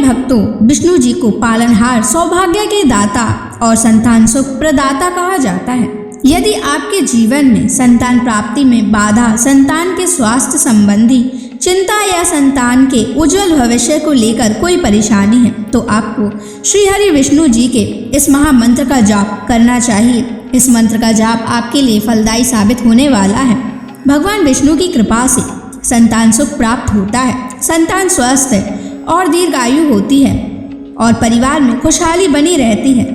भक्तों, विष्णु जी को पालनहार, सौभाग्य के दाता और संतान सुख प्रदाता कहा जाता है। यदि आपके जीवन में संतान प्राप्ति में बाधा, संतान के स्वास्थ्य संबंधी चिंता या संतान के उज्जवल भविष्य को लेकर कोई परेशानी है, तो आपको श्री हरि विष्णु जी के इस महामंत्र का जाप करना चाहिए। इस मंत्र का जाप आपके लिए फलदायी साबित होने वाला है। भगवान विष्णु की कृपा से संतान सुख प्राप्त होता है, संतान स्वस्थ है और दीर्घायु होती है और परिवार में खुशहाली बनी रहती है।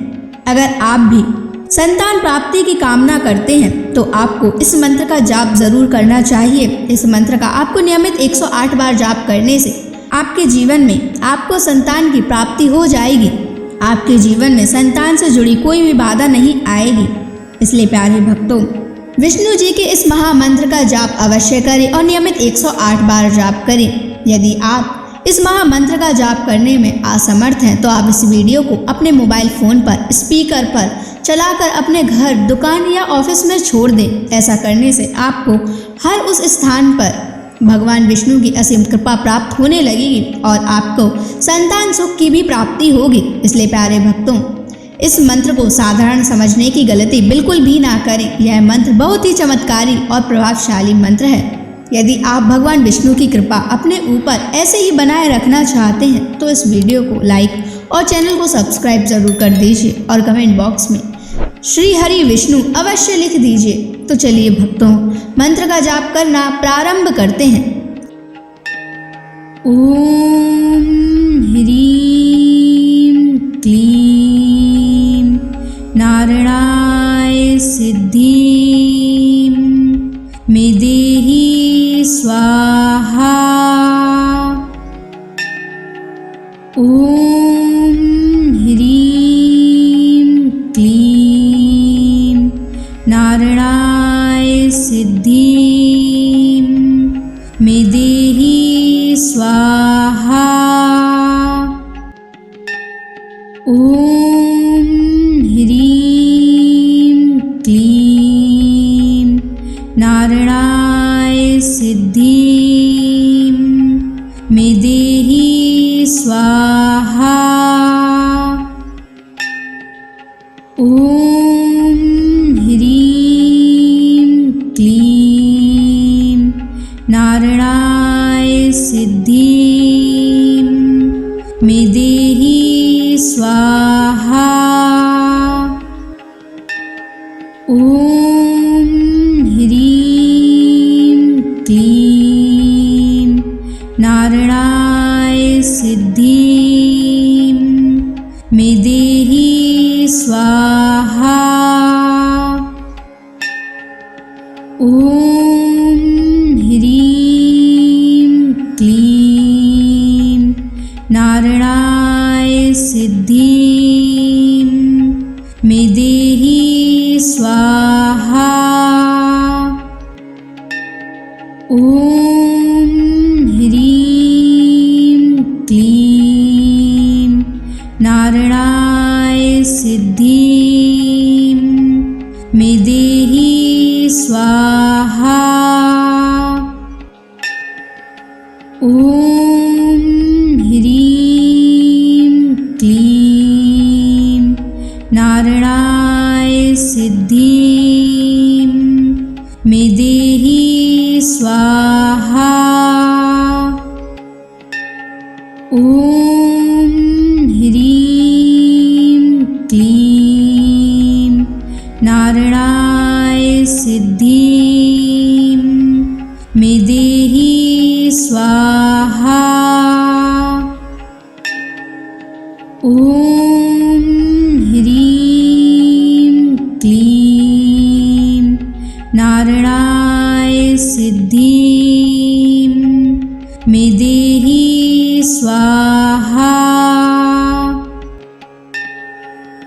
अगर आप भी संतान प्राप्ति की कामना करते हैं तो आपको इस मंत्र का जाप जरूर करना चाहिए। इस मंत्र का आपको नियमित 108 बार जाप करने से आपके जीवन में आपको संतान की प्राप्ति हो जाएगी। आपके जीवन में संतान से जुड़ी कोई भी बाधा नहीं आएगी। इसलिए प्यारे भक्तों, विष्णु जी के इस महामंत्र का जाप अवश्य करें और नियमित 108 बार जाप करें। यदि आप इस महामंत्र का जाप करने में असमर्थ हैं तो आप इस वीडियो को अपने मोबाइल फोन पर स्पीकर पर चलाकर अपने घर, दुकान या ऑफिस में छोड़ दें। ऐसा करने से आपको हर उस स्थान पर भगवान विष्णु की असीम कृपा प्राप्त होने लगेगी और आपको संतान सुख की भी प्राप्ति होगी। इसलिए प्यारे भक्तों, इस मंत्र को साधारण समझने की गलती बिल्कुल भी ना करें। यह मंत्र बहुत ही चमत्कारी और प्रभावशाली मंत्र है। यदि आप भगवान विष्णु की कृपा अपने ऊपर ऐसे ही बनाए रखना चाहते हैं तो इस वीडियो को लाइक और चैनल को सब्सक्राइब जरूर कर दीजिए और कमेंट बॉक्स में श्री हरि विष्णु अवश्य लिख दीजिए। तो चलिए भक्तों, मंत्र का जाप करना प्रारंभ करते हैं। ओम ह्रीं क्लीं नारायणाय सिद्धिं मे देहि स्वाहा। ओम ह्रीं क्लीं नारायणाय सिद्धिं मे देहि स्वाहा। ओम ह्रीं क्लीं नारायणाय सिद्धिं मे देहि स्वाहा। ओम ह्रीं क्लीं नारायणाय सिद्धिं मे देहि स्वाहा। ओम ह्रीं क्लीं नारायणाय सिद्धिं मे देहि स्वाहा। ओम ह्रीं क्लीं नारायणाय सिद्धिं मे देहि स्वाहा। ओम ह्रीं क्लीं नारायणाय सिद्धिं मे देहि स्वाहा। ओम ह्रीं क्लीं नारायणाय सिद्धिं मे देहि स्वाहा। ओम ह्रीं क्लीं नारायणाय सिद्धिं मे देहि स्वाहा। ओम ह्रीं क्लीं नारायणाय सिद्धिं मे देहि स्वाहा।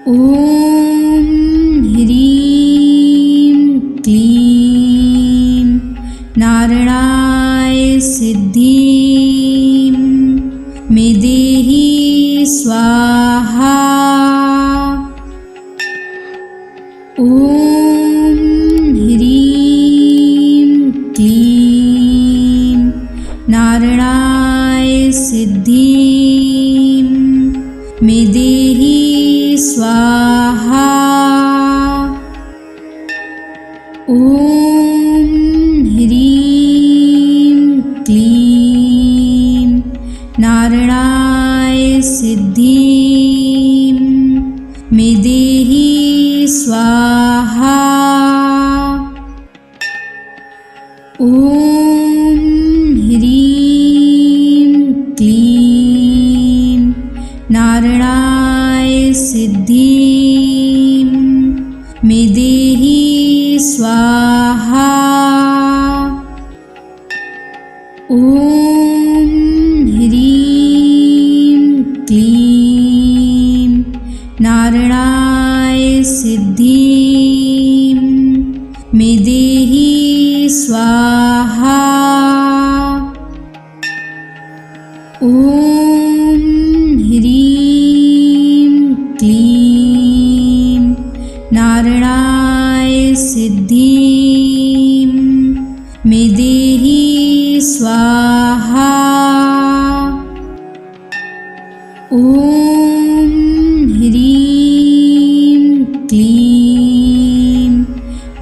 ओम ह्रीं क्लीं नारायणाय सिद्धिं मे देहि स्वाहा। ओम ह्रीं क्लीं नारायणाय सिद्धिं ॐ ह्रीं क्लीं नारायणाय सिद्धिं मे देहि स्वाहा। ॐ ह्रीं क्लीं नारायणाय सिद्धिं मे देहि स्वाहा। ॐ ह्रीं क्लीं नारायणाय सिद्धिं मे देहि स्वाहा। ॐ ह्रीं क्लीं नारायणाय सिद्धिं मे देहि स्वाहा। ॐ ह्रीं क्लीं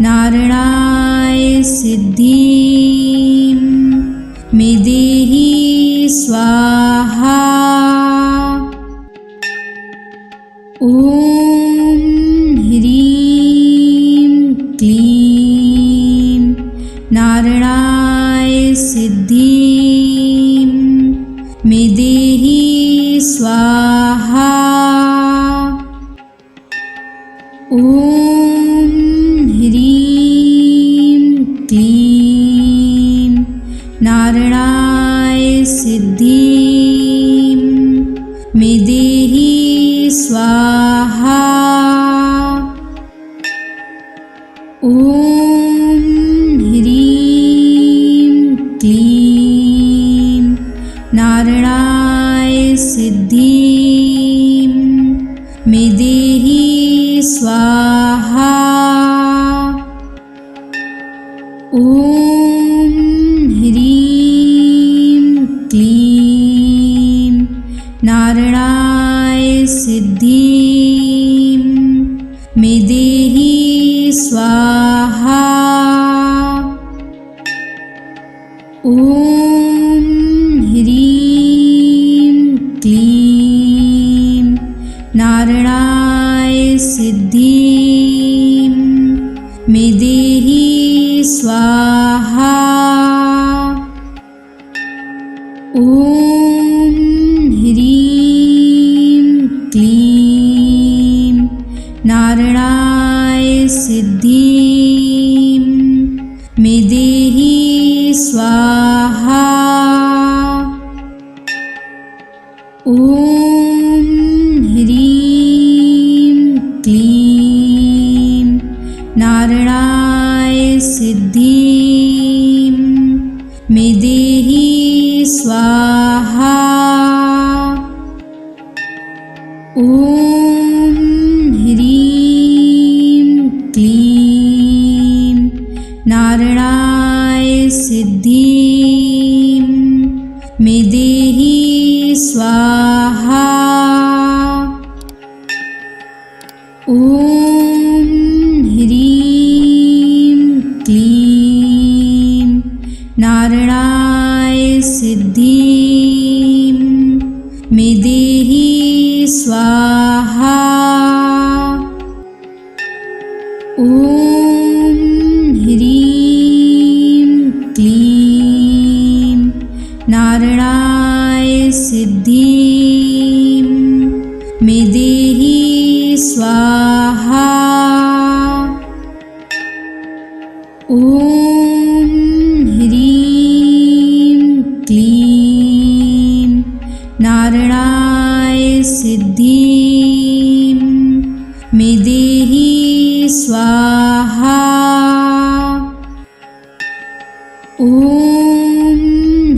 नारायणाय सिद्धिं मे देहि स्वाहा। ॐ ह्रीं क्लीं नारायणाय सिद्धिं मे देहि स्वाहा। ॐ ह्रीं क्लीं नारायणाय सिद्धिं मे देहि स्वाहा। ॐ ह्रीं क्लीं नारायणाय सिद्धिं मे देहि स्वाहा। ॐ ह्रीं क्लीं नारायणाय सिद्धिं मे देहि स्वाहा। ॐ ह्रीं क्लीं नारायणाय सिद्धिं मे देहि स्वाहा। ॐ ह्रीं क्लीं नारायणाय सिद्धिं मे देहि स्वाहा। ॐ ह्रीं क्लीं नारायणाय सिद्धिं मे देहि स्वाहा। ॐ ह्रीं क्लीं नारायणाय सिद्धिं मे देहि स्वाहा। ॐ ह्रीं क्लीं नारायणाय सिद्धिं मे देहि स्वाहा। ॐ ह्रीं क्लीं नारायणाय सिद्धिं मे देहि स्वाहा। ॐ ह्रीं क्लीं नारायणाय सिद्धिं मे देहि स्वाहा। ॐ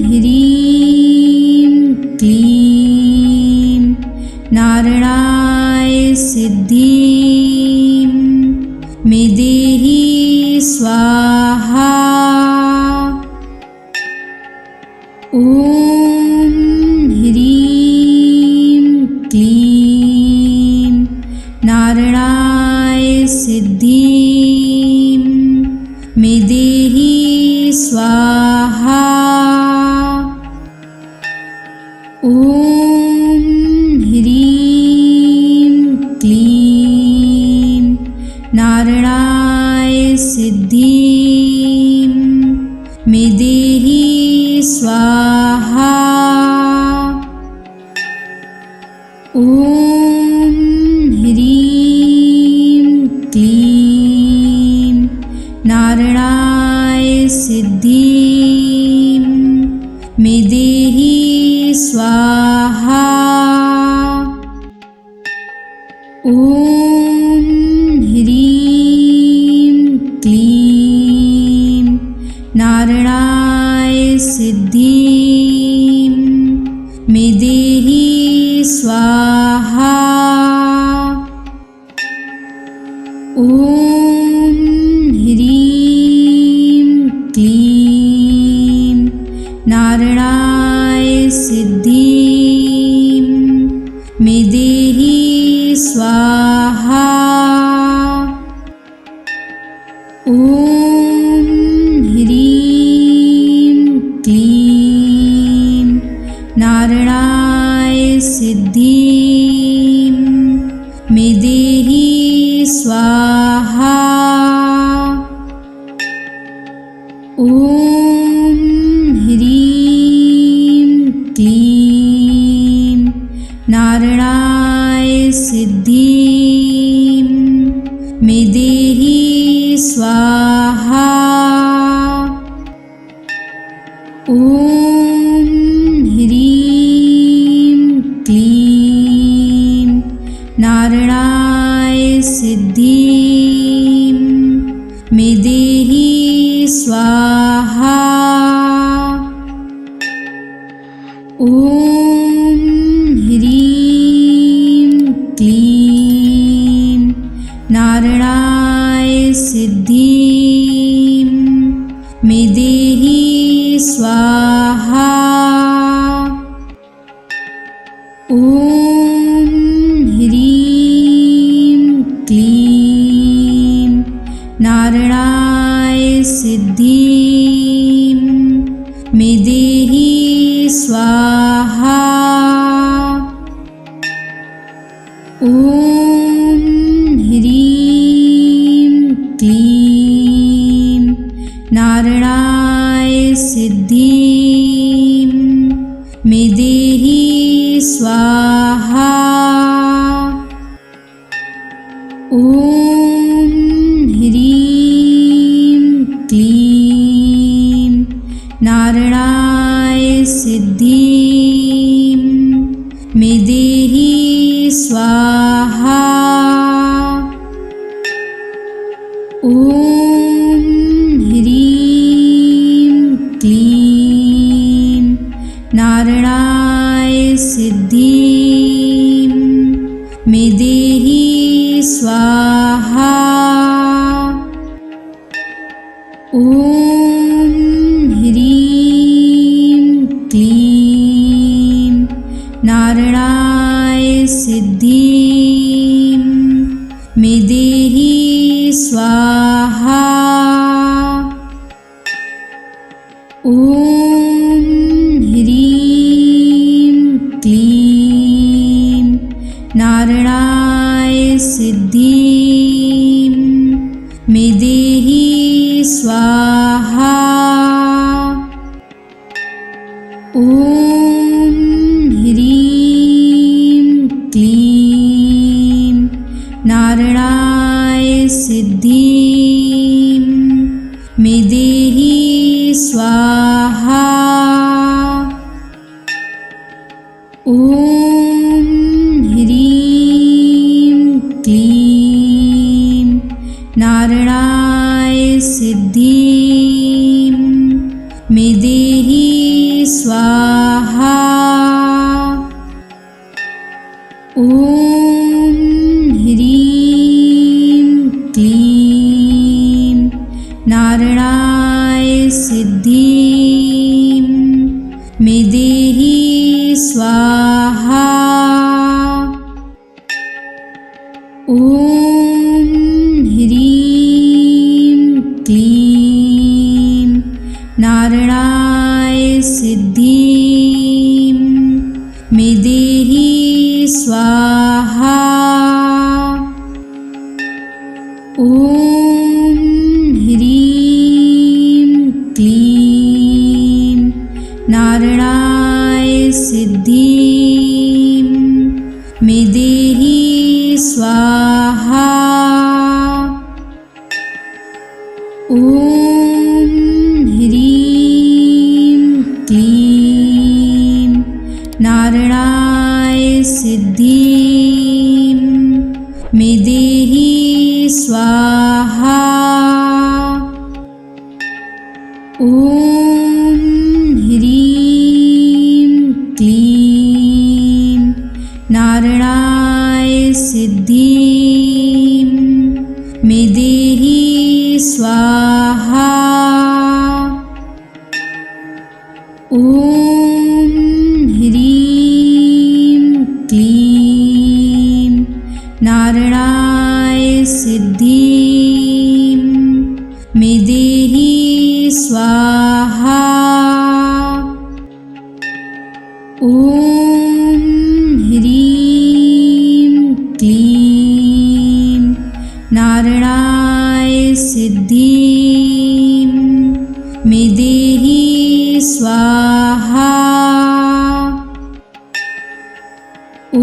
ह्रीं क्लीं नारायणाय सिद्धिं मे देहि स्वाहा। ॐ ह्रीं क्लीं नारायणाय सिद्धिं स्वाहा। ॐ ह्रीं क्लीं नारायणाय सिद्धिं मे देहि स्वाहा। ॐ ह्रीं क्लीं नारायणाय सिद्धिं मे देहि स्वाहा। ॐ ह्रीं क्लीं नारायणाय सिद्धिं मे देहि स्वाहा। ॐ ह्रीं क्लीं नारायणाय सिद्धिं मे देहि स्वाहा। ॐ ह्रीं क्लीं नारायणाय सिद्धिं मे देहि स्वाहा। ॐ ह्रीं क्लीं नारायणाय सिद्धिं मे देहि स्वाहा। ॐ ह्रीं क्लीं नारायणाय सिद्धिं मे देहि स्वाहा। ॐ ह्रीं क्लीं नारायणाय सिद्धिं मे देहि स्वाहा। ॐ ह्रीं क्लीं नारायणाय सिद्धिं मे देहि स्वाहा। ॐ ह्रीं क्लीं नारायणाय सिद्धिं मे देहि स्वाहा। ॐ ह्रीं क्लीं नारायणाय सिद्धिं मे देहि स्वाहा। ॐ ह्रीं क्लीं नारायणाय सिद्धिं मे देहि स्वाहा। ॐ ह्रीं क्लीं नारायणाय सिद्धिं मे देहि स्वाहा। ॐ ह्रीं क्लीं नारायणाय सिद्धिं मे देहि स्वाहा। ॐ ह्रीं क्लीं नारायणाय सिद्धिं मे देहि स्वाहा। ॐ ह्रीं क्लीं नारायणाय सिद्धिं मे देहि स्वाहा। ॐ ह्रीं क्लीं नारायणाय सिद्धिं मे देहि स्वाहा। ॐ ह्रीं क्लीं नारायणाय सिद्धिं मे देहि स्वाहा। ॐ ह्रीं क्लीं नारायणाय सिद्धिं मे देहि स्वाहा। ॐ ह्रीं क्लीं नारायणाय सिद्धिं मे देहि स्वाहा। ॐ ह्रीं क्लीं नारायणाय सिद्धिं मे देहि स्वाहा। ॐ ह्रीं क्लीं नारायणाय सिद्धिं मे देहि स्वाहा। ॐ ह्रीं क्लीं नारायणाय सिद्धिं मे देहि स्वाहा। ॐ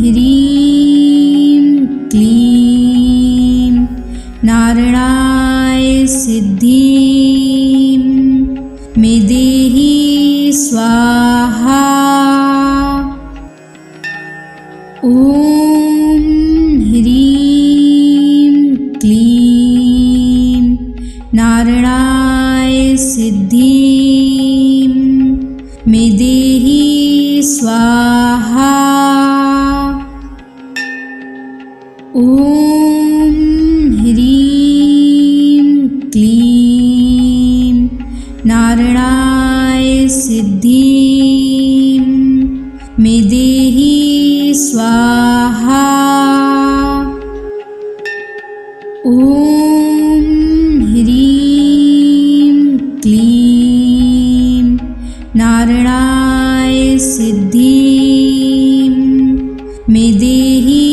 ह्रीं क्लीं नारायणाय सिद्धिं मे देहि स्वाहा। ॐ ह्रीं क्लीं नारायणाय सिद्धिं मे देहि स्वाहा। ॐ ह्रीं क्लीं नारायणाय सिद्धिं मे देहि स्वाहा। ॐ ह्रीं क्लीं नारायणाय सिद्धिं मे देहि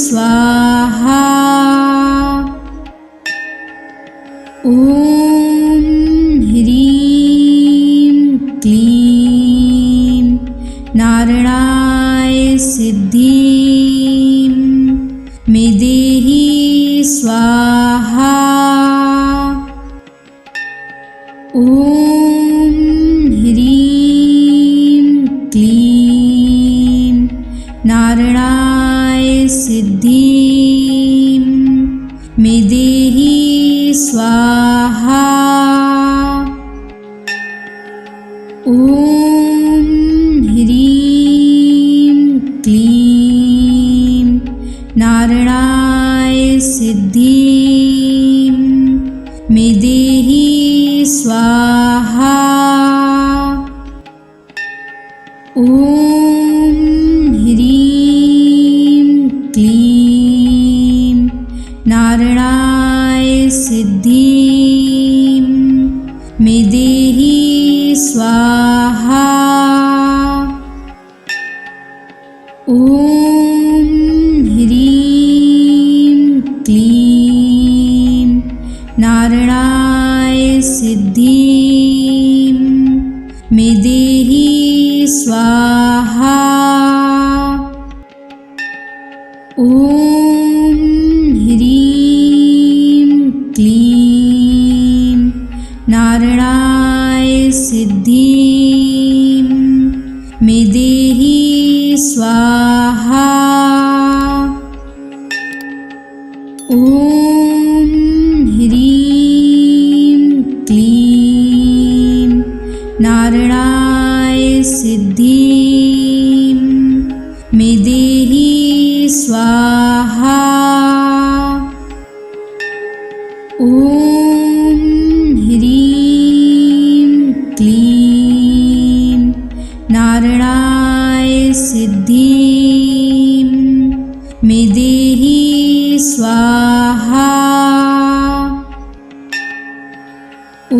स्वाहा। ॐ ह्रीं क्लीं नारायणाय सिद्धिं मे देहि स्वाहा। ॐ ह्रीं क्लीं नारायणाय सिद्धिं मे देहि स्वाहा। ॐ ह्रीं क्लीं नारायणाय सिद्धिं मे देहि स्वाहा। ॐ ह्रीं क्लीं नारायणाय सिद्धिं मे देहि स्वाहा। ॐ ह्रीं क्लीं नारायणाय सिद्धिं मे देहि स्वाहा। ॐ ह्रीं क्लीं नारायणाय सिद्धिं मे देहि स्वाहा। ॐ ह्रीं क्लीं नारायणाय सिद्धिं मे देहि स्वाहा। ॐ ह्रीं क्लीं नारायणाय सिद्धिं मे देहि स्वाहा। ॐ ॐ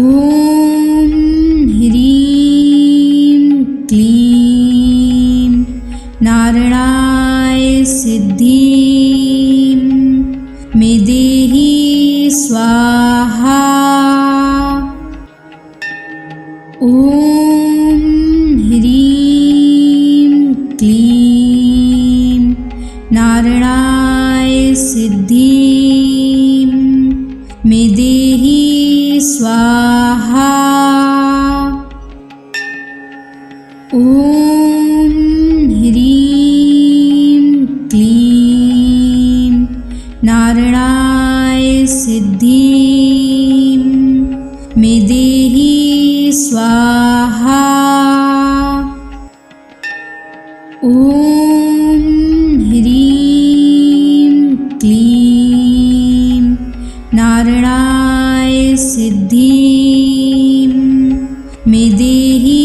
ह्रीं क्लीं नारायणाय सिद्धिं मे देहि स्वाहा। ॐ ह्रीं क्लीं नारायणाय सिद्धिं मे देहि स्वाहा। ॐ ह्रीं क्लीं नारायणाय सिद्धिं मे देहि स्वाहा। ॐ ह्रीं क्लीं नारायणाय सिद्धिं मे देहि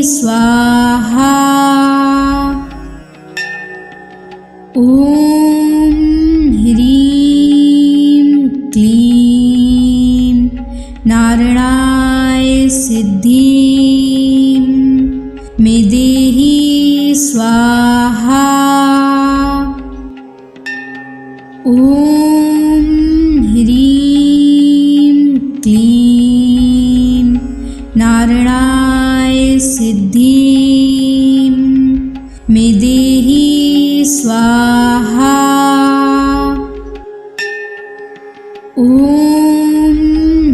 स्वाहा। ॐ ह्रीं क्लीं नारायणाय सिद्धिं मे देहि स्वाहा। ॐ ह्रीं क्लीं नारायणाय सिद्धिं मे देहि स्वाहा। ॐ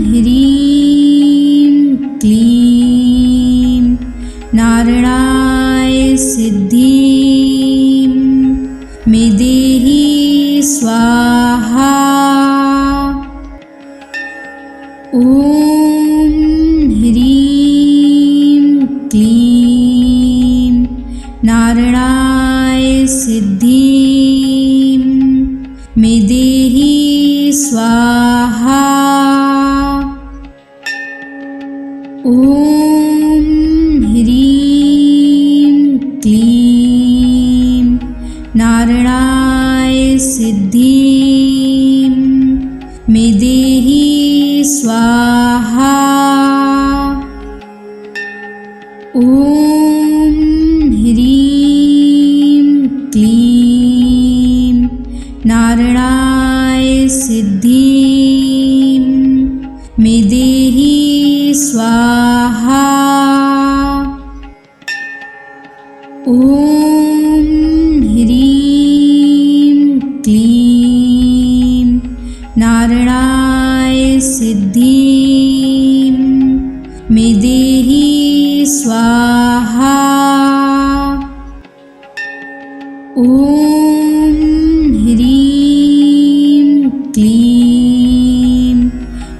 ह्रीं क्लीं नारायणाय सिद्धिं मे देहि स्वाहा। ॐ ह्रीं क्लीं नारायणाय सिद्धिं मे देहि स्वाहा। ॐ ह्रीं क्लीं नारायणाय सिद्धिं मे देहि स्वाहा। ॐ ह्रीं क्लीं नारायणाय सिद्धिं मे देहि स्वाहा। ॐ ह्रीं क्लीं नारायणाय सिद्धिं मे देहि स्वाहा। ॐ ह्रीं क्लीं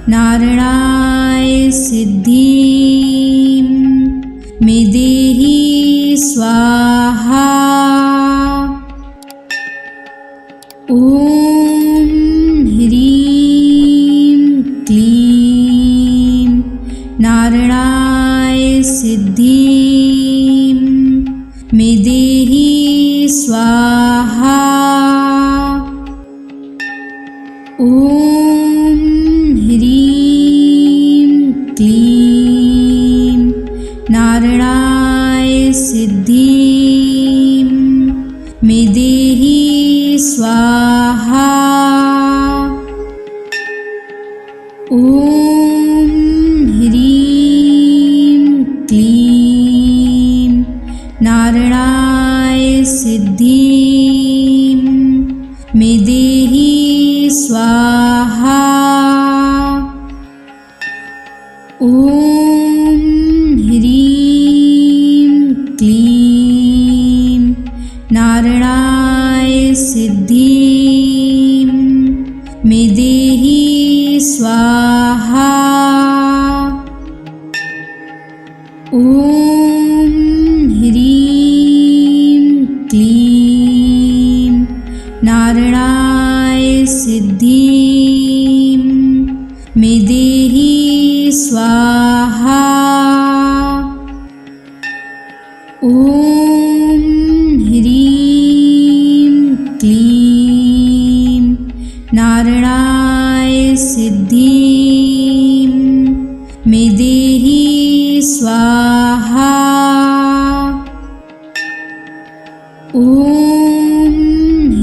नारायणाय सिद्धिं मे देहि स्वाहा। ॐ ह्रीं क्लीं नारायणाय सिद्धिं मे देहि स्वाहा। ॐ ह्रीं क्लीं नारायणाय सिद्धिं मे देहि स्वाहा। ॐ ह्रीं क्लीं नारायणाय सिद्धिं मे देहि स्वाहा। ॐ ह्रीं क्लीं नारायणाय सिद्धिं मे देहि स्वाहा। ॐ ह्रीं क्लीं नारायणाय सिद्धिं मे देहि स्वाहा। ॐ ह्रीं क्लीं नारायणाय सिद्धिं मे स्वाहा। ॐ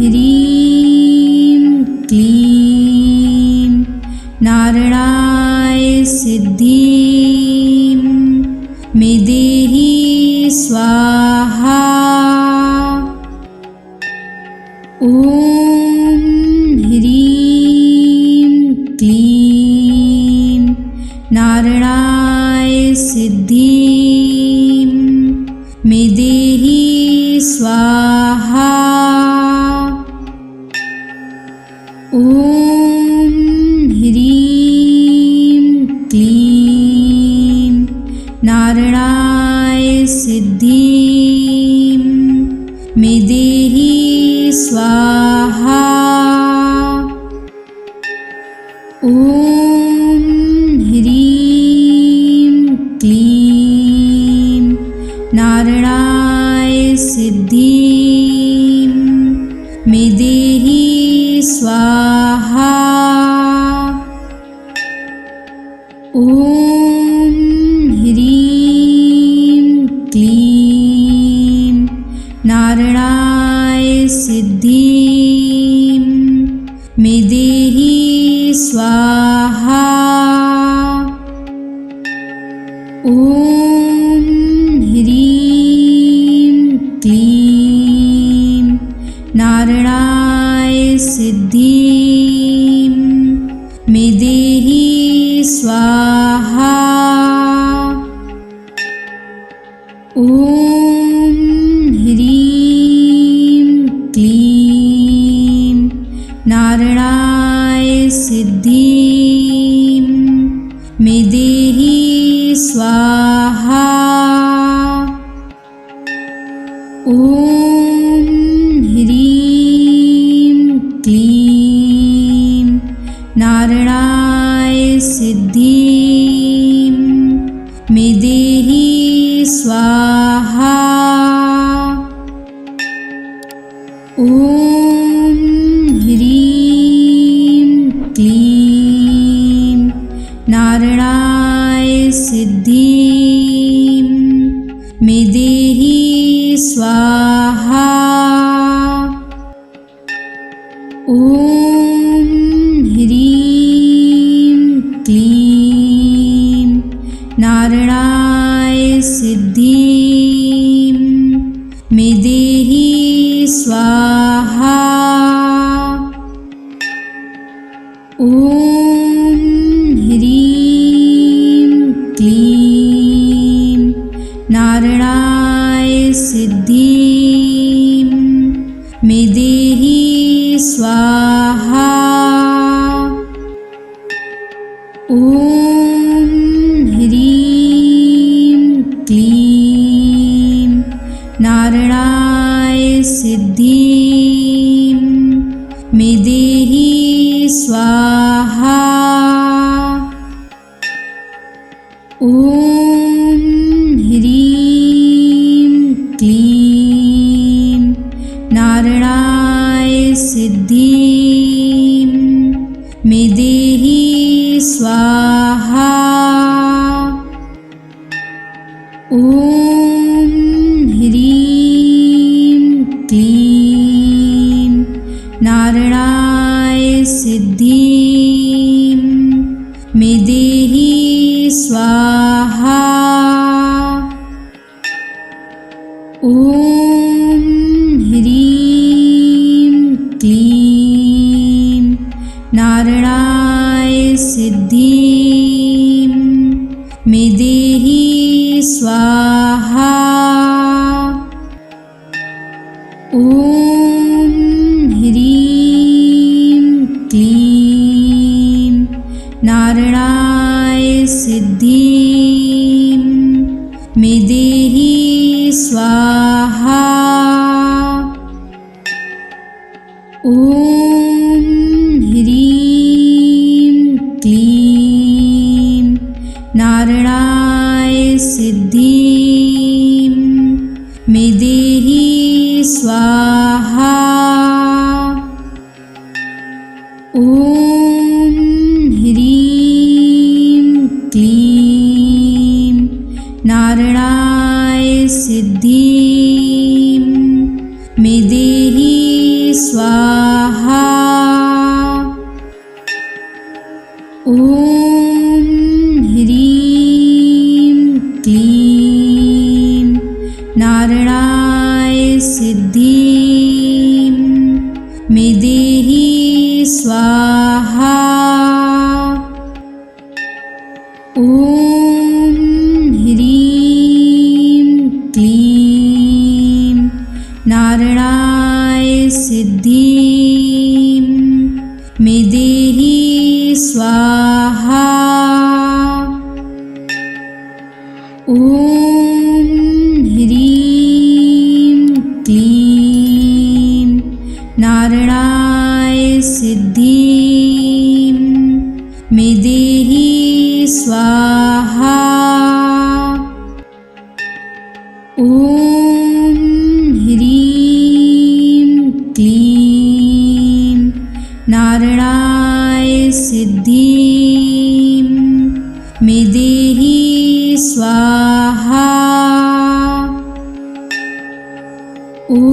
ह्रीं क्लीं नारायणाय सिद्धिं मे देहि स्वाहा। ॐ ह्रीं क्लीं नारायणाय सिद्धिं मे देहि स्वाहा। ॐ ह्रीं क्लीं नारायणाय सिद्धिं मे देहि स्वाहा। ॐ ह्रीं क्लीं नारायणाय सिद्धिं मे देहि स्वाहा। ॐ ह्रीं क्लीं नारायणाय सिद्धिं मे देहि स्वाहा। ॐ ह्रीं क्लीं नारायणाय सिद्धिं मे देहि स्वाहा। ॐ ह्रीं क्लीं नारायणाय सिद्धिं मे देहि स्वाहा। ॐ ह्रीं क्लीं नारायणाय सिद्धिं मे देहि स्वाहा। ॐ ह्रीं क्लीं नारायणाय सिद्धिं मे देहि स्वाहा। ॐ ह्रीं क्लीं नारायणाय सिद्धिं मे देहि स्वाहा। ॐ ह्रीं क्लीं नारायणाय सिद्धिं मे देहि स्वाहा। ॐ ह्रीं क्लीं नारायणाय सिद्धिं मे देहि स्वाहा। ॐ ह्रीं क्लीं नारायणाय सिद्धिं मे देहि स्वाहा। ॐ ह्रीं क्लीं नारायणाय सिद्धिं मे देहि स्वाहा। ॐ ह्रीं क्लीं नारायणाय सिद्धिं मे देहि स्वाहा। ॐ ह्रीं क्लीं नारायणाय सिद्धिं मे देहि स्वाहा। ॐ ह्रीं क्लीं नारायणाय सिद्धिं मे देहि स्वाहा। ॐ ह्रीं क्लीं नारायणाय सिद्धिं मे देहि स्वाहा। ॐ ह्रीं क्लीं नारायणाय सिद्धिं मे देहि स्वाहा। ॐ ह्रीं क्लीं नारायणाय सिद्धिं मे देहि स्वाहा। ॐ ह्रीं क्लीं नारायणाय सिद्धिं मे देहि स्वाहा। ॐ ह्रीं क्लीं नारायणाय सिद्धिं मे देहि स्वाहा। ॐ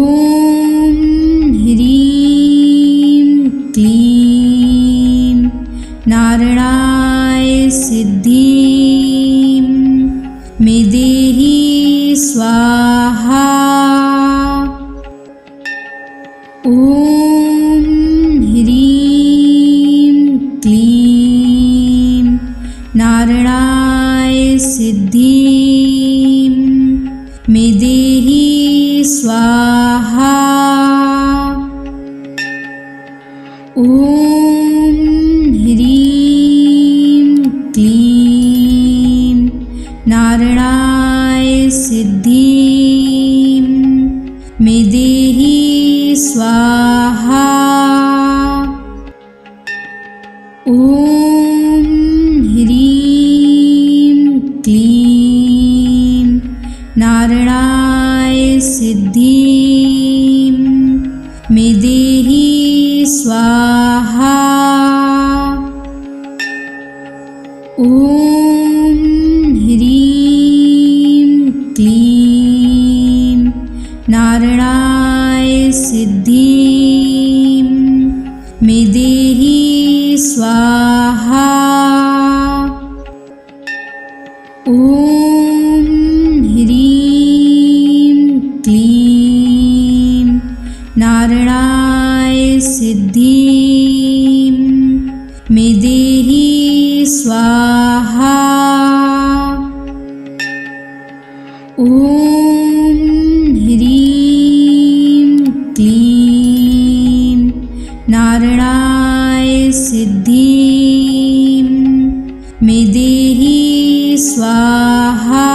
ह्रीं क्लीं नारायणाय सिद्धिं मे देहि स्वाहा। ॐ ह्रीं क्लीं नारायणाय सिद्धिं मे देहि स्वाहा। ॐ ह्रीं क्लीं नारायणाय सिद्धिं मे देहि स्वाहा। ॐ ह्रीं क्लीं नारायणाय सिद्धिं मे देहि स्वाहा। ॐ ह्रीं क्लीं नारायणाय सिद्धिं मे देहि स्वाहा। ॐ ह्रीं क्लीं नारायणाय सिद्धिं मे देहि स्वाहा। ॐ ह्रीं क्लीं नारायणाय सिद्धिं मे देहि स्वाहा।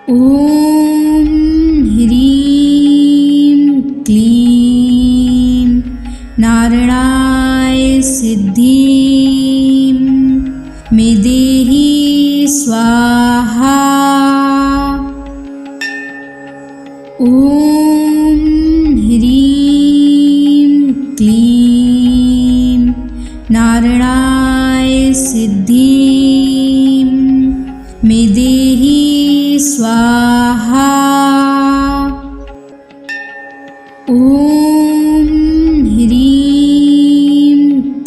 ॐ ह्रीं क्लीं नारायणाय सिद्धिं मे देहि स्वाहा। ॐ ह्रीं क्लीं नारायणाय सिद्धिं मे देहि स्वाहा। ॐ ह्रीं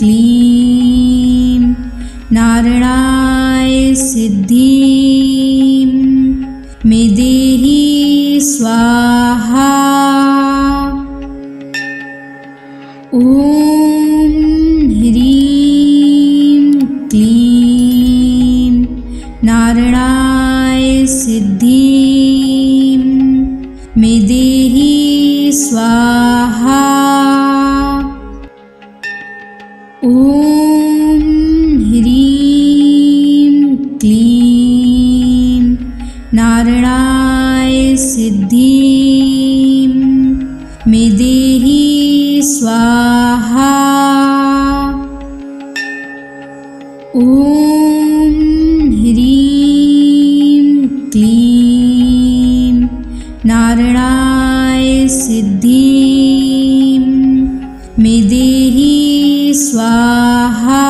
क्लीं नारायणाय सिद्धिं मे देहि स्वाहा। ॐ ह्रीं क्लीं नारायणाय सिद्धिं मे देहि स्वाहा। ॐ ह्रीं क्लीं नारायणाय सिद्धिं मे देहि स्वाहा। ॐ ह्रीं क्लीं नारायणाय सिद्धिं मे देहि स्वाहा।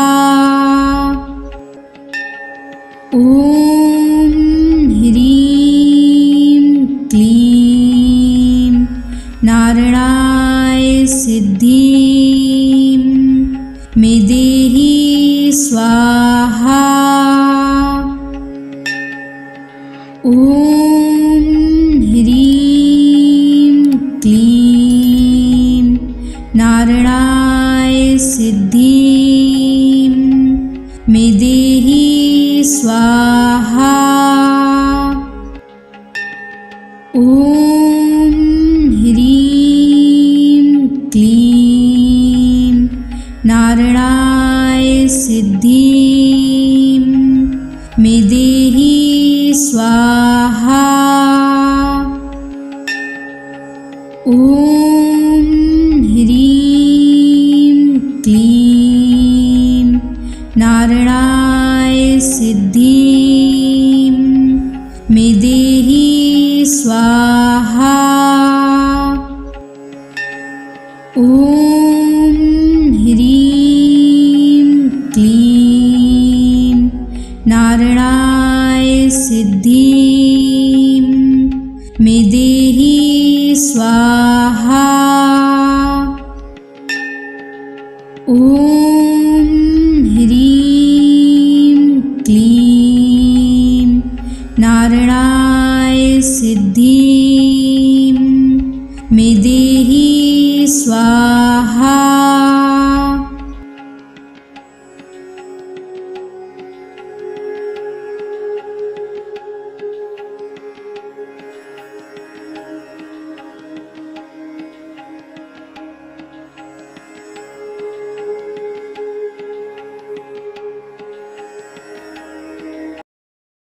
ॐ ॐ ह्रीं क्लीं नारायणाय सिद्धिं मे देहि स्वाहा। ॐ ह्रीं क्लीं नारायणाय सिद्धिं मे देहि स्वाहा। ॐ ह्रीं क्लीं नारायणाय सिद्धिं मे देहि स्वाहा। ॐ ह्रीं क्लीं नारायणाय सिद्धिं मे देहि स्वाहा। ॐ ह्रीं क्लीं नारायणाय सिद्धिं मे देहि स्वाहा। ॐ ह्रीं क्लीं नारायणाय सिद्धिं मे देहि स्वाहा।